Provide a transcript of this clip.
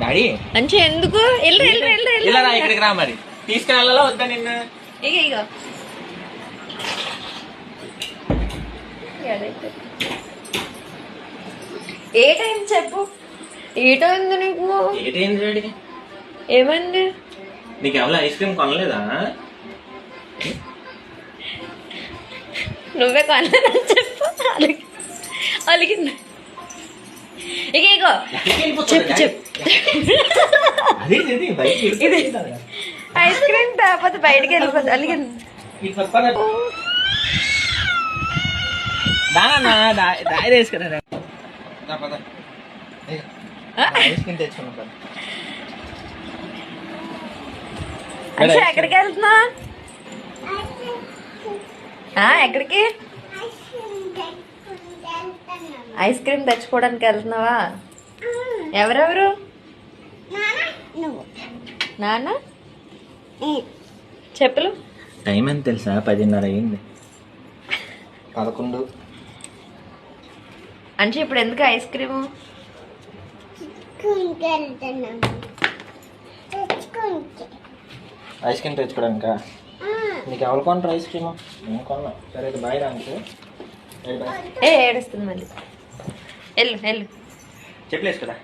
daddy మంచి ఎందుకు ఇలా ఇక్కడికి రా మరి తీసుకెళ్ళాలా వద్దా నిన్ను ఇగో ఏ టైం చెప్పు ఏటైంది నీకు ఏటైంది డాడీ ఏమైంది నీకు ఎవరు ఐస్ క్రీమ్ కొనలేదా నువ్వే కొనలేదని చెప్పు అలిగింది ఇగో చెప్పు ఇది ఐస్ క్రీమ్ తేకపోతే బయటికి వెళ్ళిపోతుంది అలిగింది ఎక్కడికి వెళ్తున్నా ఎక్కడికి ఐస్ క్రీమ్ తెచ్చుకోవడానికి వెళ్తున్నావా ఎవరెవరు నాన్న చెప్పులు టైం ఎంత తెలుసా 10:30 అయింది 11 అంటే ఇప్పుడు ఎందుకు ఐస్ క్రీము ఐస్ క్రీమ్ తెచ్చుకోవడానికా నీకు ఎవరు కొంటారు ఐస్ క్రీమ్ నేను కొన్నా సరే బాయ్ రానికి ఏడుస్తుంది మళ్ళీ వెళ్ళు చెప్పలేసు కదా